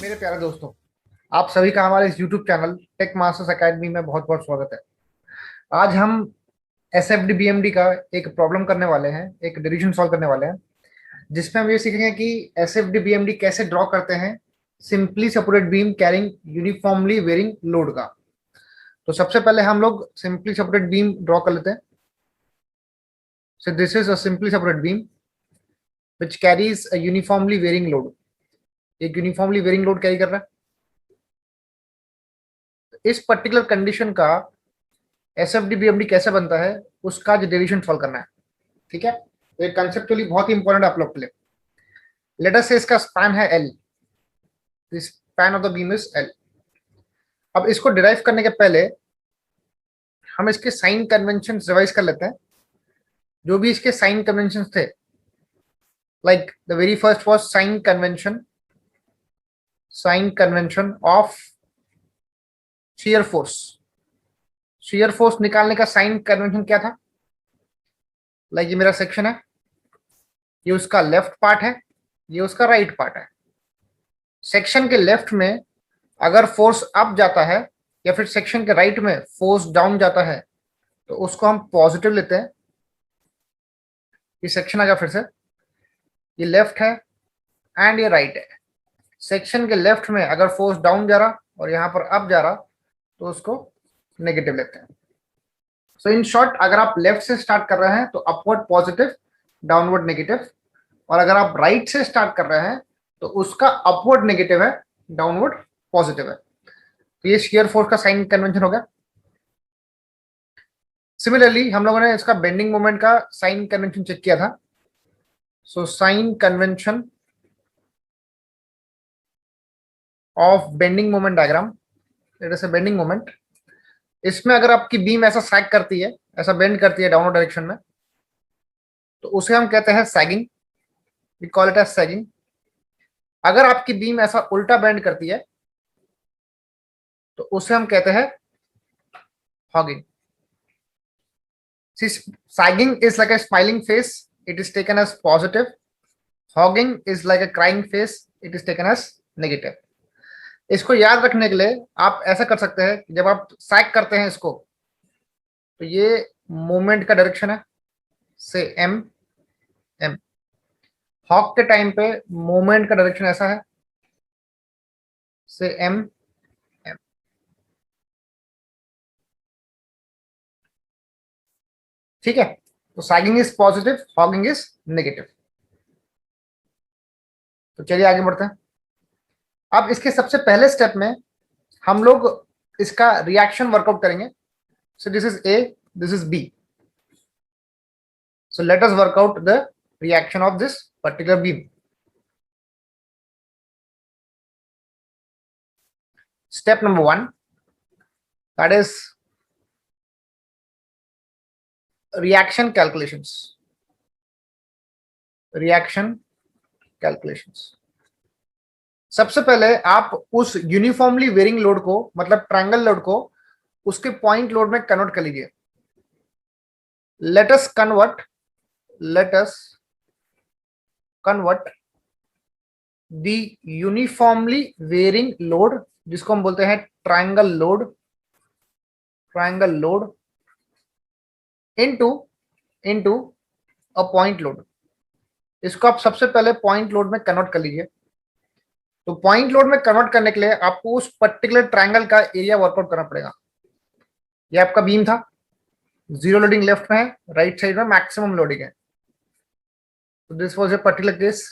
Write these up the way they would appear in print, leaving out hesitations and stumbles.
मेरे प्यारे दोस्तों, आप सभी का हमारे इस YouTube channel Tech Masters Academy में बहुत बहुत स्वागत है। आज हम S F D B M D का एक प्रॉब्लम करने वाले हैं, एक डेरिवेशन सॉल्व करने वाले हैं, जिसमें हम ये सीखेंगे कि S F D B M D कैसे ड्रॉ करते हैं simply supported beam carrying uniformly varying load का। तो सबसे पहले हम लोग सिंपली सपोर्टेड बीम ड्रॉ कर लेते हैं। So this is a simply supported beam which carries a uniformly varying load. एक यूनिफॉर्मली वेरिंग लोड कैरी कर रहा है। इस पर्टिकुलर कंडीशन का S F D B M D कैसे बनता है उसका डेरिवेशन सॉल्व करना है। ठीक है, तो ये कंसेप्चुअली बहुत ही इंपॉर्टेंट आप लोग के लिए। लेट अस से इसका स्पैन है L, span of the beam is L. अब इसको डिराइव करने के पहले हम इसके साइन कन्वेंशन रिवाइज कर लेते हैं। जो भी इसके साइन कन्वेंशन थे, like the very first was sign convention of shear force. Shear force निकालने का साइन कन्वेंशन क्या था? लाइक ये मेरा सेक्शन है, ये उसका लेफ्ट पार्ट है, ये उसका राइट पार्ट है। सेक्शन के लेफ्ट में अगर फोर्स अप जाता है या फिर सेक्शन के राइट में फोर्स डाउन जाता है तो उसको हम पॉजिटिव लेते हैं। ये सेक्शन आ गया, फिर से ये लेफ्ट है एंड ये राइट है। सेक्शन के लेफ्ट में अगर फोर्स डाउन जा रहा और यहाँ पर अप जा रहा तो उसको नेगेटिव लेते हैं। सो इन शॉर्ट, अगर आप लेफ्ट से स्टार्ट कर रहे हैं तो अपवर्ड पॉजिटिव, डाउनवर्ड नेगेटिव, और अगर आप राइट से स्टार्ट कर रहे हैं तो उसका अपवर्ड नेगेटिव है, डाउनवर्ड पॉजिटिव है। तो ये शियर फोर्स का साइन कन्वेंशन हो गया। सिमिलरली हम लोगों ने इसका बेंडिंग मोमेंट का साइन कन्वेंशन चेक किया था। So sine convention of bending moment diagram, it is a bending moment. इसमें अगर आपकी बीम ऐसा सैग करती है, ऐसा बेंड करती है डाउनवर्ड डायरेक्शन में, तो उसे हम कहते हैं sagging. We call it as sagging. अगर आपकी बीम ऐसा उल्टा बेंड करती है तो उसे हम कहते हैं hugging. Sagging is like a smiling face, it is taken as positive. Hogging is like a crying face, it is taken as negative. इसको याद रखने के लिए आप ऐसा कर सकते हैं कि जब आप सैग करते हैं इसको, तो ये मूवमेंट का डायरेक्शन है, से एम एम। हॉक के टाइम पे मूवमेंट का डायरेक्शन ऐसा है, से एम एम। ठीक है, तो sagging is positive, hugging is negative. तो चलिए आगे बढ़ते हैं। अब इसके सबसे पहले स्टेप में हम लोग इसका रिएक्शन वर्कआउट करेंगे। So this is A, this is B. So let us work out the reaction of this particular beam. Step number 1, that is reaction calculations. Reaction calculations. सबसे पहले आप उस यूनिफॉर्मली वेरिंग लोड को, मतलब triangle load को, उसके point load में convert कर लीजिए। Let us convert the uniformly varying load, जिसको हम बोलते हैं triangle load into a point load. इसको आप सबसे पहले पॉइंट लोड में कन्वर्ट कर लीजिए। तो पॉइंट लोड में कन्वर्ट करने के लिए आपको उस पर्टिकुलर ट्रायंगल का एरिया वर्कआउट करना पड़ेगा। ये आपका बीम था, जीरो लोडिंग लेफ्ट में है, राइट साइड में मैक्सिमम लोडिंग है। तो this was a particular case,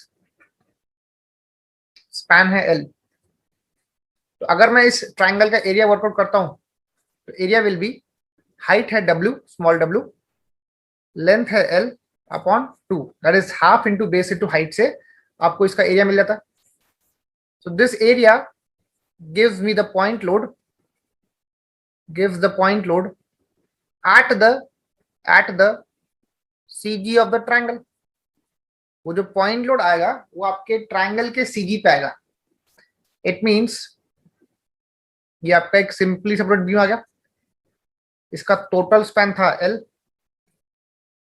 span है एल। तो अगर मैं इस ट्रायंगल का एरिया वर्कआउट करता हूं तो एरिया विल बी, हाइट है डब्ल्यू, स्मॉल डब्ल्यू, लेंथ है L upon 2, that is half into base into height से आपको इसका एरिया मिल जाता है। So this area gives me the point load, at the CG of the triangle. वो जो point load आएगा वो आपके ट्रायंगल के CG पे आएगा। इट मींस ये आपका एक सिंपली सेपरेट व्यू आ गया। इसका टोटल स्पैन था L,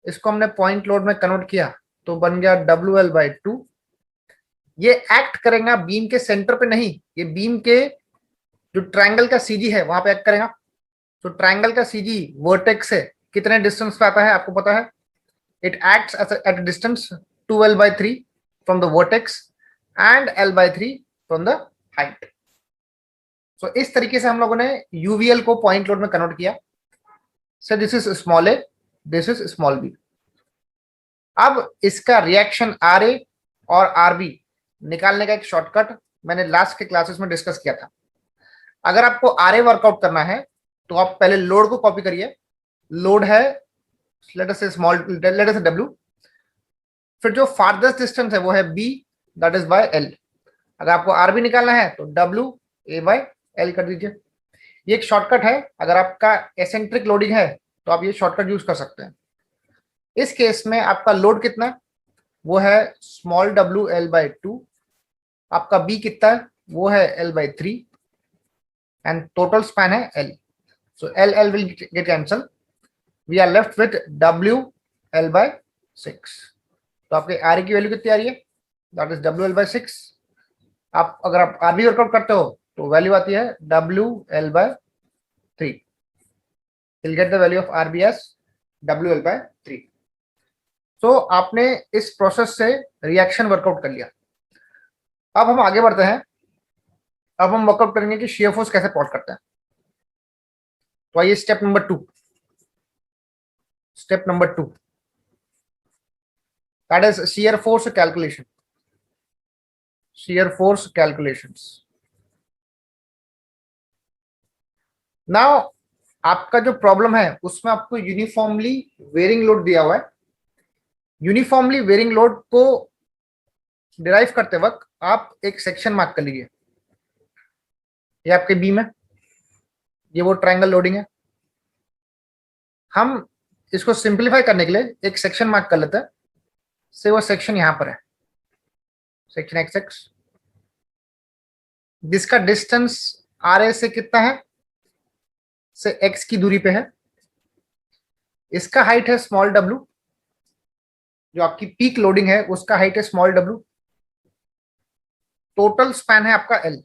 इसको हमने पॉइंट लोड में कन्वर्ट किया तो बन गया WL/2 ये एक्ट करेगा बीम के सेंटर पे नहीं, ये बीम के जो ट्रायंगल का सीजी है वहां पे एक्ट करेगा। तो ट्रायंगल का सीजी वर्टेक्स से कितने डिस्टेंस पे आता है आपको पता है? It acts at distance 2l/3 from the vertex and l/3 from the height. So इस तरीके से हम लोगों ने यूवीएल को पॉइंट लोड में कन्वर्ट किया। So this is small A, this is small B. अब इसका रिएक्शन आर ए और आर बी निकालने का एक शॉर्टकट मैंने लास्ट के क्लासेस में डिस्कस किया था। अगर आपको आर ए वर्कआउट करना है तो आप पहले लोड को कॉपी करिए। लोड है लेट अस से स्मॉल, लेट अस से डब्ल्यू, फिर जो फारदेस्ट डिस्टेंस है वो है B, that is by L. अगर आपको आर बी निकालना है तो डब्ल्यू ए बाय एल कर दीजिए। ये एक शॉर्टकट है, अगर आपका एसेंट्रिक लोडिंग है तो आप ये शॉर्टकट यूज कर सकते हैं। इस केस में आपका लोड कितना है? वो है स्मॉल डब्ल्यू l/2। आपका बी कितना है? वो है l/3 एंड टोटल स्पैन है l। So l will get cancel, we are left with w l/6। तो आपके आर की वैल्यू कितनी आ रही है? That is w l/6। आप अगर आप आर बी वर्कआउट करते हो तो वैल्यू आती है w l/3। Will get the value of R B as w l/3। तो आपने इस प्रोसेस से रिएक्शन वर्कआउट कर लिया। अब हम आगे बढ़ते हैं। अब हम वर्कआउट करेंगे कि शियर फोर्स कैसे प्लॉट करते हैं। तो आइए step number 2, step number 2, that is shear force calculation. Shear force calculations. Now आपका जो प्रॉब्लम है उसमें आपको यूनिफॉर्मली वेरिंग लोड दिया हुआ है। यूनिफॉर्मली वेरिंग लोड को डिराइव करते वक्त आप एक सेक्शन मार्क कर लीजिए। ये आपके बीम है, ये वो ट्रायंगल लोडिंग है। हम इसको सिंपलीफाई करने के लिए एक सेक्शन मार्क कर लेते हैं। से वो सेक्शन यहां पर है, सेक्शन एक्स एक्स, जिसका डिस्टेंस आर ए से कितना है? से एक्स की दूरी पे है। इसका हाइट है स्मॉल डब्ल्यू, जो आपकी पीक लोडिंग है उसका हाइट है स्मॉल डब्ल्यू। टोटल स्पैन है आपका एल।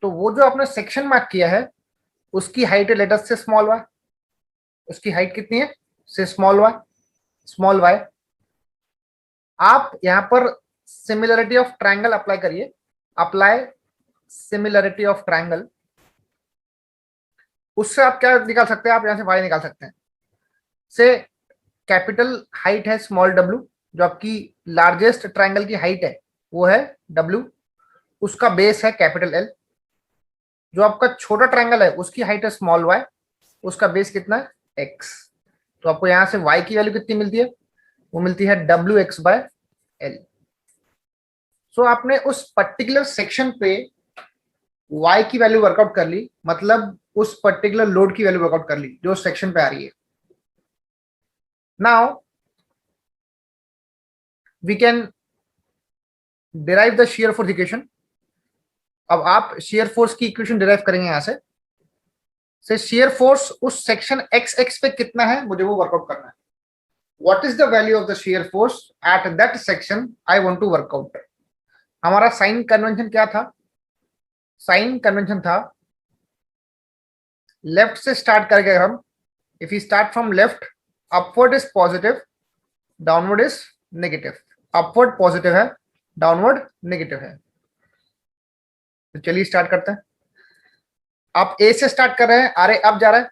तो वो जो आपने सेक्शन मार्क किया है उसकी हाइट है लेटस से स्मॉल वाई। उसकी हाइट कितनी है? से स्मॉल वाई, स्मॉल वाई। आप यहां पर सिमिलरिटी ऑफ ट्रायंगल अप्लाई करिए। Apply similarity of triangle. उससे आप क्या निकाल सकते हैं? आप यहां से वाई निकाल सकते हैं। से कैपिटल हाइट है स्मॉल डब्ल्यू, जो आपकी लार्जेस्ट ट्रायंगल की हाइट है वो है डब्ल्यू, उसका बेस है कैपिटल एल। जो आपका छोटा ट्रायंगल है उसकी हाइट है स्मॉल वाई, उसका बेस कितना है? एक्स। तो आपको यहां से वाई की वैल्यू कितनी मिलती है? वो मिलती है WX/L। सो आपने उस पर्टिकुलर सेक्शन पे y की वैल्यू वर्कआउट कर ली, मतलब उस पर्टिकुलर लोड की वैल्यू वर्कआउट कर ली जो सेक्शन पे आ रही है। Now we can derive the shear force equation. अब आप शियर फोर्स की इक्वेशन डिराइव करेंगे यहां से शियर फोर्स उस सेक्शन एक्स एक्स पे कितना है मुझे वो वर्कआउट करना है। What is the value of the shear force at that section I want to work out. हमारा साइन कन्वेंशन क्या था? साइन कन्वेंशन था लेफ्ट से स्टार्ट करके हम, if you start from left, upward is positive, downward is negative. Upward positive है, downward negative है। तो चलिए स्टार्ट करते हैं। आप ए से स्टार्ट कर रहे हैं, आर ए अप जा रहा है,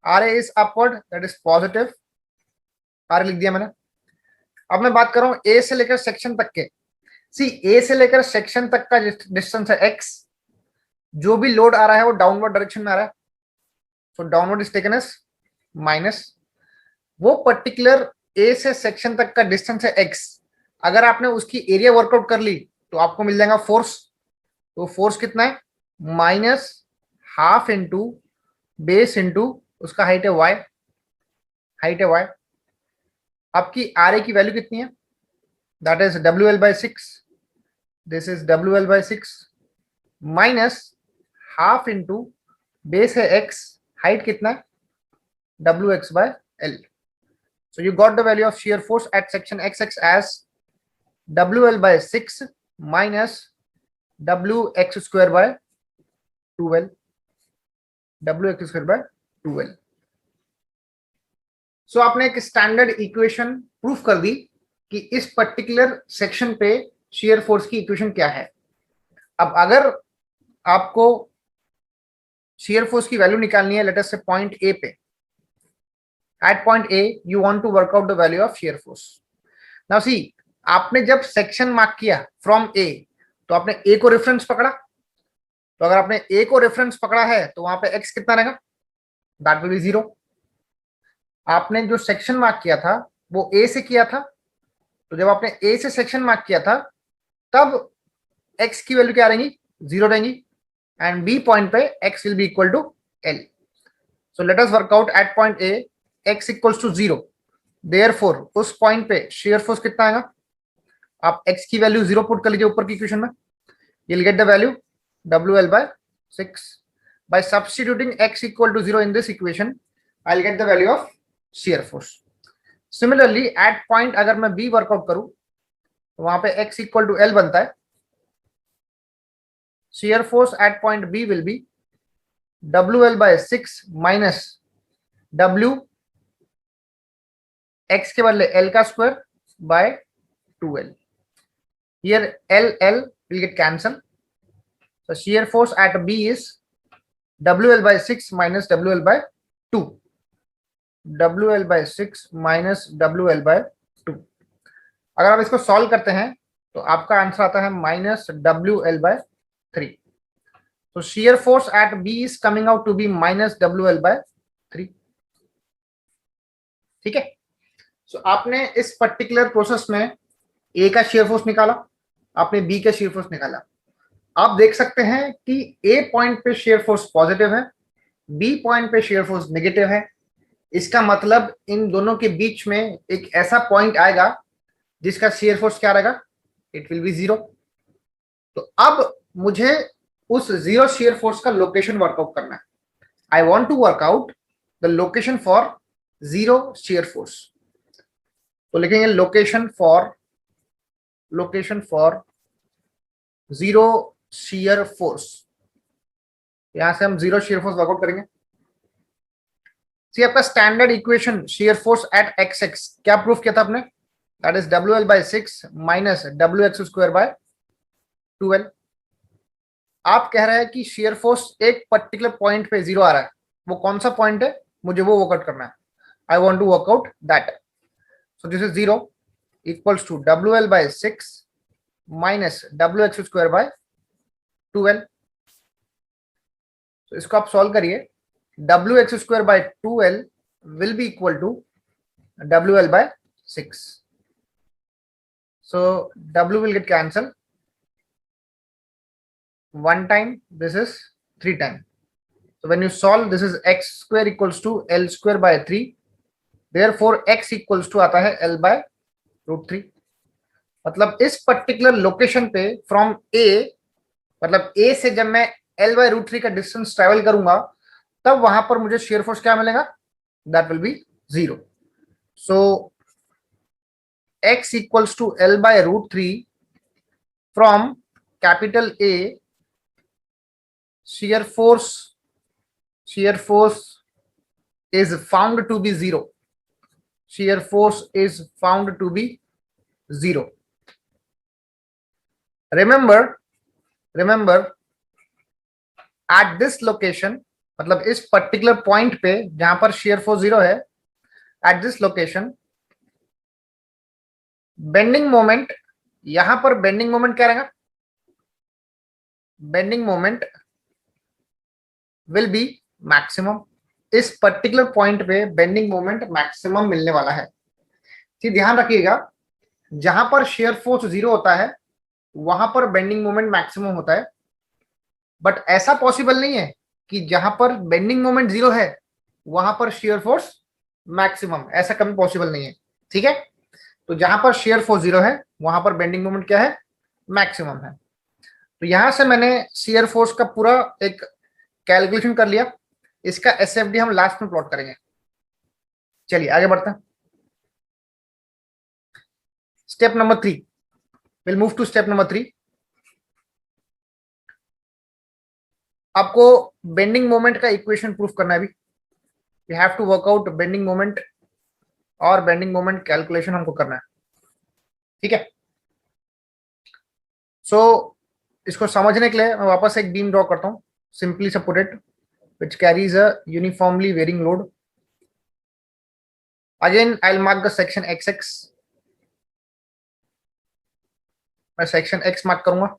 R A is upward, that is positive, R A लिख दिया मैंने। अब मैं बात कर रहा हूं ए से लेकर सेक्शन तक के। सी ए से लेकर सेक्शन तक का डिस्टेंस है एक्स, जो भी लोड आ रहा है वो डाउनवर्ड डायरेक्शन में आ रहा है, so downward is taken as minus. वो पर्टिकुलर ए से सेक्शन तक का डिस्टेंस है एक्स, अगर आपने उसकी एरिया वर्कआउट कर ली तो आपको मिल जाएगा फोर्स। तो फोर्स कितना है? Minus half into base into उसका हाइट है वाई, हाइट है वाई। आपकी आर ए की वैल्यू कितनी है? That is WL/6, this is WL/6 minus half into base है एक्स, हाइट कितना है? WX/L। So you got the value of shear force at section XX as WL/6 minus WX² by 12, WX²/12। सो आपने एक standard equation proof कर दी कि इस particular section पे shear force की इक्वेशन क्या है। अब अगर आपको शेयर फोर्स की वैल्यू निकालनी है, लेट अस से पॉइंट ए पे, at point A you want to work out the value of shear force. Now see, आपने जब सेक्शन मार्क किया फ्रॉम ए, तो आपने ए को रेफरेंस पकड़ा, तो अगर आपने ए को रेफरेंस पकड़ा है तो वहां पे एक्स कितना रहेगा, दैट विल बी 0। आपने जो सेक्शन मार्क किया था वो ए से किया था, तो जब आपने ए से सेक्शन मार्क किया था तब एक्स की वैल्यू क्या रहेंगी, 0 रहेंगी, एंड बी पॉइंट पे X will be equal to L. So let us work out at point A, X equals to 0, therefore उस पॉइंट पे शेयर फोर्स कितना आएगा, आप एक्स की वैल्यू 0 पुट कर लीजिए ऊपर की इक्वेशन में, you'll get the value WL/6. By substituting x equal to 0 in this equation, I'll get the value of shear force. Similarly, at point अगर मैं B वर्कआउट करूं तो वहां पे x equal to L बनता है। shear force at point B will be WL/6 minus W x के बदले L का square by 2L. Here L will get cancelled. So shear force at B is WL/6 minus WL/2. WL/6 minus WL/2। अगर आप इसको solve करते हैं तो आपका आंसर आता है माइनस WL/3। तो shear force at B is coming out to be minus WL/3। ठीक है। सो आपने इस पर्टिकुलर प्रोसेस में A का shear force निकाला, आपने B का shear force निकाला। आप देख सकते हैं कि ए पॉइंट पे शेयर फोर्स पॉजिटिव है, बी पॉइंट पे शेयर फोर्स नेगेटिव है। इसका मतलब इन दोनों के बीच में एक ऐसा पॉइंट आएगा जिसका शेयर फोर्स क्या रहेगा, इट विल बी 0। तो अब मुझे उस 0 शेयर फोर्स का लोकेशन वर्कआउट करना है। I want to work out the location for 0 shear force. तो लिखेंगे लोकेशन फॉर 0 शेयर फोर्स। यहां से हम 0 शेयर फोर्स वर्कआउट करेंगे। सी आपका standard equation share force eight x x क्या प्रूफ किया था आपने, that is WL/6 minus WX²/2L। आप कह रहे हैं कि शेयर फोर्स एक पर्टिकुलर पॉइंट पे 0 आ रहा है, वो कौन सा पॉइंट है, मुझे वो वर्कआउट करना है। I want to work out that. So this is 0 equals to WL/6 minus WX²/2L। तो इसको आप सॉल्व करिए, WX²/2L will be equal to WL/6. So W will get cancelled. 1 time, this is 3 time. So when you solve, this is x² equals to L²/3. Therefore x equals to आता है L/√3। मतलब इस particular location पे from A, मतलब A से जब मैं L/√3 का डिस्टेंस ट्रेवल करूंगा तब वहां पर मुझे शेयर फोर्स क्या मिलेगा, दैट विल बी 0। सो x equals to L/√3 from capital A, shear force is found to be 0. Shear force is found to be 0. Remember at this location, मतलब इस पर्टिकुलर पॉइंट पे जहां पर शेयर फोर्स 0 है, at this location bending moment, यहां पर bending moment क्या रहेगा, bending moment will be maximum. इस पर्टिकुलर पॉइंट पे बेंडिंग मोमेंट मैक्सिमम मिलने वाला है। ठीक, ध्यान रखिएगा, जहां पर शेयर फोर्स 0 होता है वहां पर बेंडिंग मोमेंट मैक्सिमम होता है, बट ऐसा पॉसिबल नहीं है कि जहां पर बेंडिंग मोमेंट 0 है वहां पर शेयर फोर्स मैक्सिमम, ऐसा कभी पॉसिबल नहीं है। ठीक है, तो जहां पर शेयर फोर्स 0 है वहां पर बेंडिंग मोमेंट क्या है, मैक्सिमम है। तो यहां से मैंने शेयर फोर्स का पूरा एक कैलकुलेशन कर लिया, इसका SFD हम लास्ट में प्लॉट करेंगे। चलिए आगे बढ़ते हैं। Step number 3, will move to step number 3। आपको बेंडिंग मोमेंट का इक्वेशन प्रूफ करना है अभी। You have to work out bending moment और बेंडिंग मोमेंट कैलकुलेशन हमको करना है, ठीक है। सो इसको समझने के लिए मैं वापस एक बीम ड्रॉ करता हूं, simply support it which carries a uniformly varying load. Again I'll mark the section xx, मैं सेक्शन x मार्क करूंगा।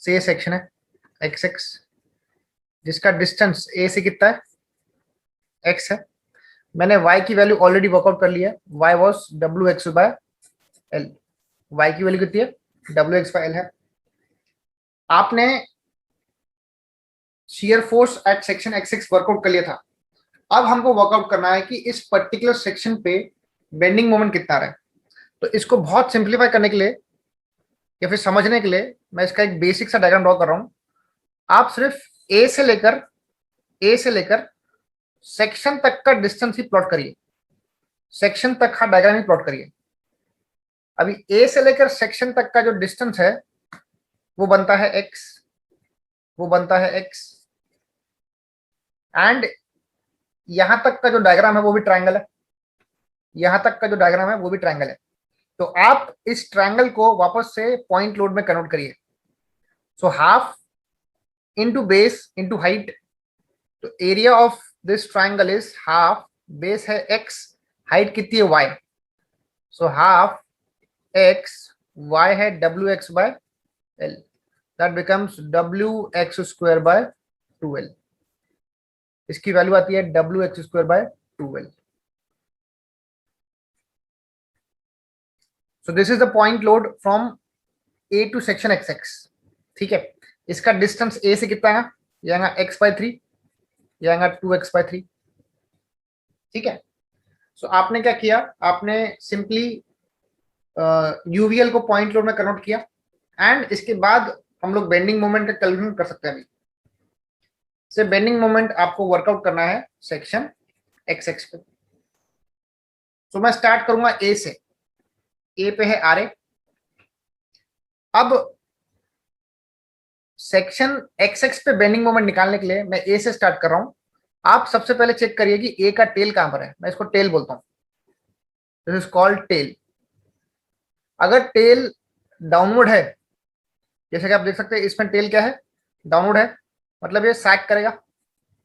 से सेक्शन है xx जिसका डिस्टेंस a से कितना है, x है। मैंने y की वैल्यू ऑलरेडी वर्कआउट कर लिया है, y वाज wx/l, y की वैल्यू कितनी है, wx/l है। आपने shear force eight section xx workout कर लिया था। अब हमको वर्कआउट करना है कि इस पर्टिकुलर सेक्शन पे बेंडिंग मोमेंट कितना आ रहा है। तो इसको बहुत सिंप्लीफाई करने के लिए या फिर समझने के लिए मैं इसका एक बेसिक सा डायग्राम ड्रॉ कर रहा हूं। आप सिर्फ ए से लेकर सेक्शन तक का डिस्टेंस ही प्लॉट करिए, सेक्शन तक का डायग्राम ही प्लॉट करिए। अभी ए से लेकर सेक्शन तक का जो डिस्टेंस है वो बनता है x, वो बनता है x, एंड यहां तक का जो डायग्राम है वो भी ट्रायंगल है, यहां तक का जो डायग्राम है वो भी ट्रायंगल है। तो आप इस ट्रायंगल को वापस से पॉइंट लोड में कन्वर्ट करिए। So half into base into height, तो area of this triangle is half, base है x, हाइट कितनी है y, so half x, y है wx/l, that becomes wx² / 2l। इसकी वैल्यू आती है wx² / 2l। So this is the point load from a to section xx, ठीक है। इसका डिस्टेंस a से कितना है, ये आएगा x/3, ये आएगा 2x/3, ठीक है। सो आपने क्या किया, आपने सिंपली यूवीएल को पॉइंट लोड में कन्वर्ट किया, एंड इसके बाद हम लोग बेंडिंग मोमेंट का कैलकुलेशन कर सकते हैं। अभी से बेंडिंग मोमेंट आपको वर्कआउट करना है सेक्शन xx पे। सो मैं स्टार्ट करूंगा ए से, ए पे है RA। अब सेक्शन xx पे बेंडिंग मोमेंट निकालने के लिए मैं ए से स्टार्ट कर रहा हूं। आप सबसे पहले चेक करिए कि ए का टेल कहां पर है, मैं इसको टेल बोलता हूं, दिस इज कॉल्ड टेल। अगर टेल डाउनवर्ड है, जैसे कि आप देख सकते हैं इसमें टेल क्या है, डाउनवर्ड है, मतलब ये सैग करेगा,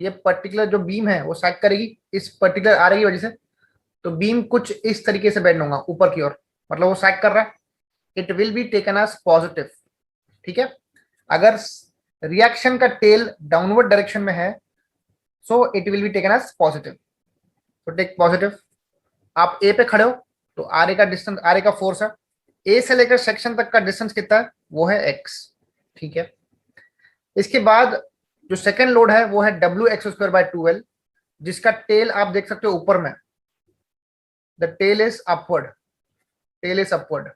ये पर्टिकुलर जो बीम है वो सैग करेगी इस पर्टिकुलर RA की वजह से। तो बीम कुछ इस तरीके से बेंड होगा ऊपर की ओर, मतलब वो सैग कर रहा है। It will be taken as positive, ठीक है। अगर रिएक्शन का टेल डाउनवर्ड डायरेक्शन में है, so it will be taken as positive, तो टेक पॉजिटिव। आप ए पे खड़े हो तो RA का डिस्टेंस, RA का फोर्स है, ए से लेकर सेक्शन तक का डिस्टेंस कितना है, वो है x, ठीक है। इसके बाद जो सेकंड लोड है वो है wx²/2l, जिसका टेल आप देख सकते हो ऊपर में, the tail is upward, tail is upward.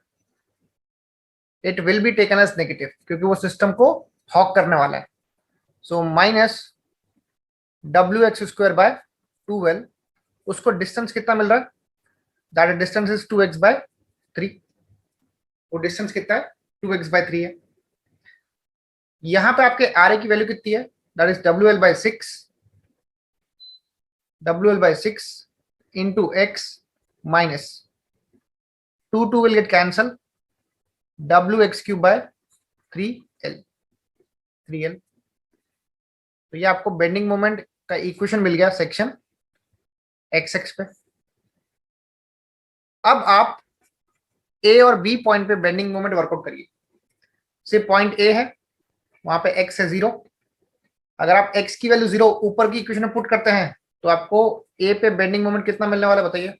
It will be taken as negative क्योंकि वो सिस्टम को हॉक करने वाला है। सो माइनस wx²/2l, उसको डिस्टेंस कितना मिल रहा है, दैट डिस्टेंस इज 2x/3, वो डिस्टेंस कितना है, 2x/3 है। यहां पे आपके RA की वैल्यू कितनी है, that is WL/6, WL/6 into x minus 2 will get cancel, wx³ / 3l। तो ये आपको बेंडिंग मोमेंट का इक्वेशन मिल गया सेक्शन xx पे। अब आप A और B पॉइंट पे बेंडिंग मोमेंट वर्कआउट करिए। से पॉइंट A है, वहां पे x है 0, अगर आप x की वैल्यू 0 ऊपर की इक्वेशन में पुट करते हैं तो आपको A पे बेंडिंग मोमेंट कितना मिलने वाला है बताइए।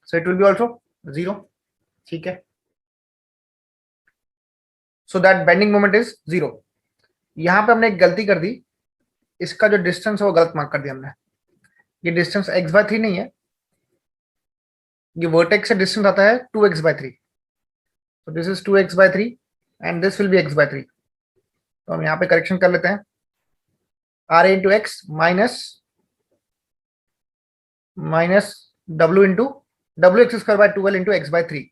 सो इट विल बी ऑल्सो 0, ठीक है। So that bending moment is 0। यहां पे हमने एक गलती कर दी, इसका जो डिस्टेंस है वो गलत मार्क कर दिया हमने। ये डिस्टेंस x/3 नहीं है, ये वर्टेक्स से डिस्टेंस आता है 2x/3, तो this is 2x/3 and this will be x/3। तो हम यहाँ पे करेक्शन कर लेते हैं, RA into x minus minus W into W X square by 12 into X by 3।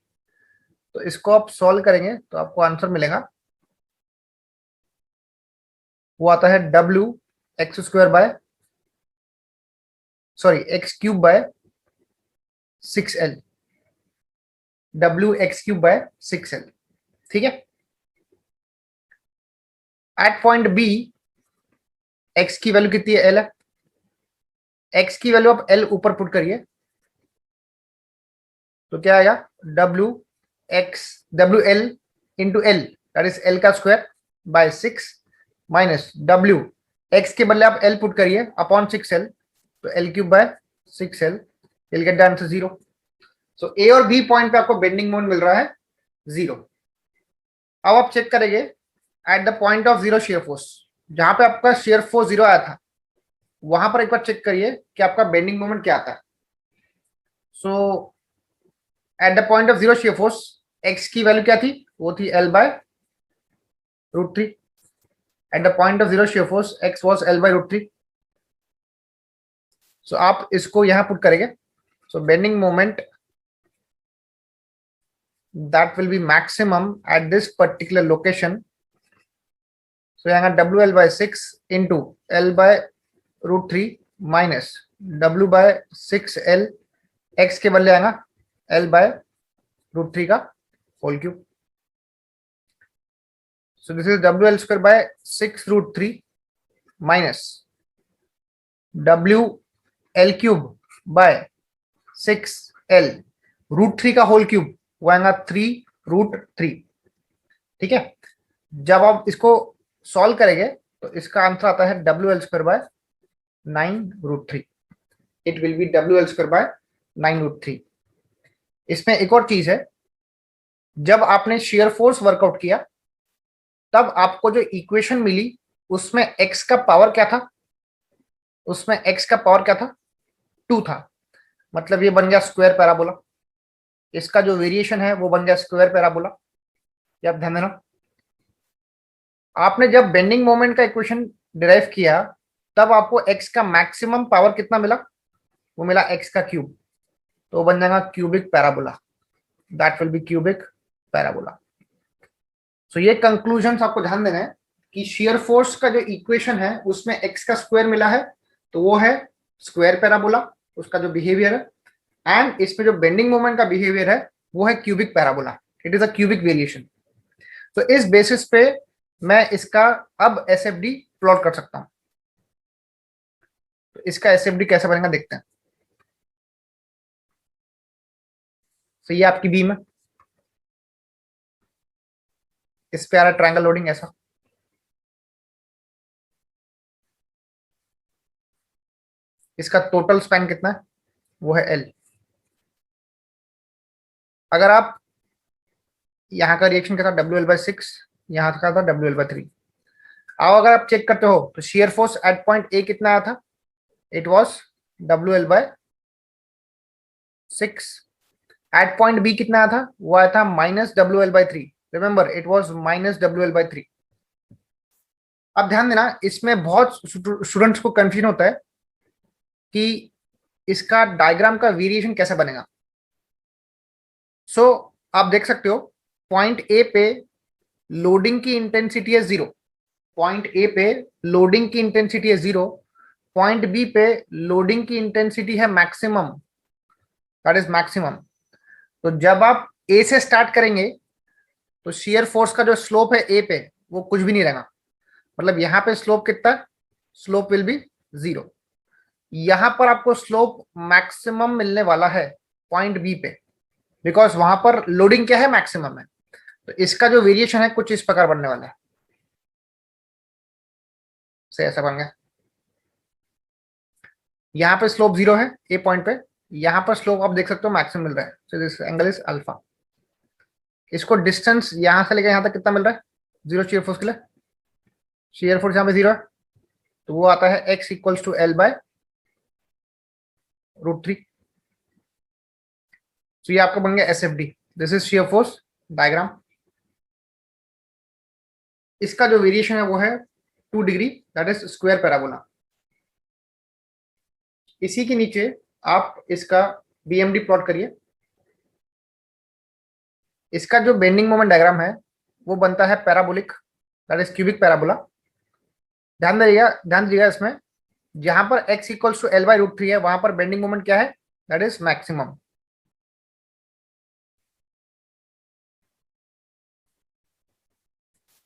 तो इसको आप सॉल्व करेंगे तो आपको आंसर मिलेगा, वो आता है W X square bye sorry x cube by 6l, W x cube by 6l। ठीक है। एट पॉइंट बी एक्स की वैल्यू कितनी है, एल है। एक्स की वैल्यू आप एल ऊपर पुट करिए तो क्या आएगा, W L into L, that is L का square by 6 minus W X के बदले आप एल पुट करिए अपॉन 6l, तो L cube by 6l, will get the answer 0। So A और बी पॉइंट पे आपको बेंडिंग मोमेंट मिल रहा है 0। अब आप चेक करेंगे eight the point of 0 shear force, जहां पे आपका शेयर फोर्स 0 आया था, वहां पर एक बार चेक करिए कि आपका बेंडिंग मोमेंट क्या आता है। So at the point of 0 shear force X की वैल्यू क्या थी, वो थी L by root 3। At the point of 0 shear force X was L by root 3। So आप इसको यहां पुट करेंगे, so bending moment that will be maximum at this particular location. So यहाँ W L by 6 into L by root 3 minus W by 6l, X के बदले आएगा L by root 3 का whole cube. So this is W L square by 6 root 3 minus W L cube by 6l root 3 का whole cube, वो आएगा 3 root 3। ठीक है। जब आप इसको सॉल्व करेंगे तो इसका आंसर आता है W L square by 9 root 3। It will be W L square by 9 root 3। इसमें एक और चीज है, जब आपने शेयर फोर्स वर्कआउट किया तब आपको जो इक्वेशन मिली उसमें एक्स का पावर क्या था, उसमें एक्स का पावर क्या था, 2 था। मतलब ये बन गया स्क्वायर पैराबोला। इसका जो वेरिएशन है वो बन गया स्क्वायर पैराबोला। ये आप ध्यान देना। आपने जब बेंडिंग मोमेंट का इक्वेशन डिराइव किया तब आपको एक्स का मैक्सिमम पावर कितना मिला, वो मिला एक्स का क्यूब, तो बन जाएगा cubic parabola. That will be cubic parabola. So ये कंक्लूजन आपको ध्यान देना है कि शेयर फोर्स का जो इक्वेशन है उसमें एक्स का स्क्वायर मिला है, तो वो है स्क्वायर पैराबोला, उसका जो बिहेवियर है। एंड इसमें जो बेंडिंग मोमेंट का बिहेवियर है वो है cubic parabola. It is a cubic variation. तो इस बेसिस पे मैं इसका अब एसएफडी प्लॉट कर सकता हूं। तो इसका एसएफडी कैसे बनेगा देखते हैं। तो ये आपकी बीम है, इस पे आ रहा ट्रायंगल लोडिंग ऐसा। इसका टोटल स्पैन कितना है, वो है एल। अगर आप यहाँ का रिएक्शन क्या था, डब्ल्यू एल बाय 6, यहाँ का था डब्ल्यू एल बाय 3। अब अगर आप चेक करते हो तो shear force at point A कितना आया था, it was W L by 6। At point B कितना आया था, वो आया था minus W L by 3। Remember it was minus W L by 3। अब ध्यान देना, इसमें बहुत स्टूडेंट्स को कंफ्यूजन होता है कि इसका डायग्राम का वेरिएशन कैसे बनेगा। सो आप देख सकते हो पॉइंट ए पे लोडिंग की इंटेंसिटी है 0, पॉइंट ए पे लोडिंग की इंटेंसिटी है 0, पॉइंट बी पे लोडिंग की इंटेंसिटी है मैक्सिमम, दैट इज मैक्सिमम। तो जब आप ए से स्टार्ट करेंगे तो शेयर फोर्स का जो स्लोप है ए पे वो कुछ भी नहीं रहेगा। मतलब यहां पे स्लोप कितना, स्लोप विल बी 0। यहां पर आपको स्लोप मैक्सिमम मिलने वाला है पॉइंट बी पे, बिकॉज वहां पर लोडिंग क्या है, मैक्सिमम है। तो इसका जो वेरिएशन है कुछ इस प्रकार बनने वाला है, से ऐसा बन गया। यहाँ पे स्लोप 0 है ए पॉइंट पे, यहाँ पर स्लोप आप देख सकते हो मैक्सिमम मिल रहा है, so this angle is alpha. इसको डिस्टेंस यहां से लेकर यहां तक कितना मिल रहा है, 0 शेयर फोर्स के लिए। शेयर फोर्स यहाँ पे 0 है, तो वो आता है X equals to L by root 3। तो ये आपका बन गया S F D. This is shear force diagram. इसका जो वेरिएशन है वो है 2 degree, that is square parabola. इसी के नीचे आप इसका बीएमडी प्लॉट करिए। इसका जो बेंडिंग मोमेंट डायग्राम है वो बनता है parabolic, that is cubic parabola. ध्यान दीजिएगा इसमें, जहां पर x इक्वल्स टू L/√3 है वहां पर बेंडिंग मोमेंट क्या है, that is maximum.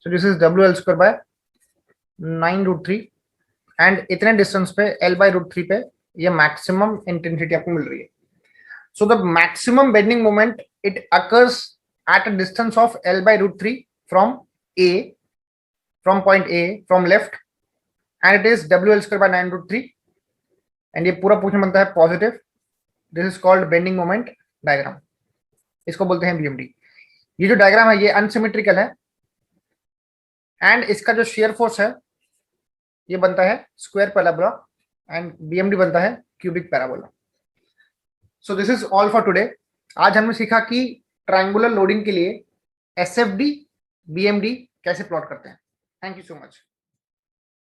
So this is WL² by 9√3 and इतने डिस्टेंस पे L/√3 पे ये मैक्सिमम इंटेंसिटी आपको मिल रही है। So the maximum bending moment it occurs at a distance of L/√3 from point A from left, and it is WL² by 9√3 and ये पूरा portion बनता है positive. This is called bending moment diagram, इसको बोलते हैं BMD. ये जो diagram है ये अनसिमेट्रिकल है एंड इसका जो शेयर फोर्स है ये बनता है स्क्वायर पैराबोला एंड बीएमडी बनता है cubic parabola. So this is all for today. आज हमने सीखा कि ट्रायंगुलर लोडिंग के लिए एसएफडी बीएमडी कैसे प्लॉट करते हैं। Thank you so much.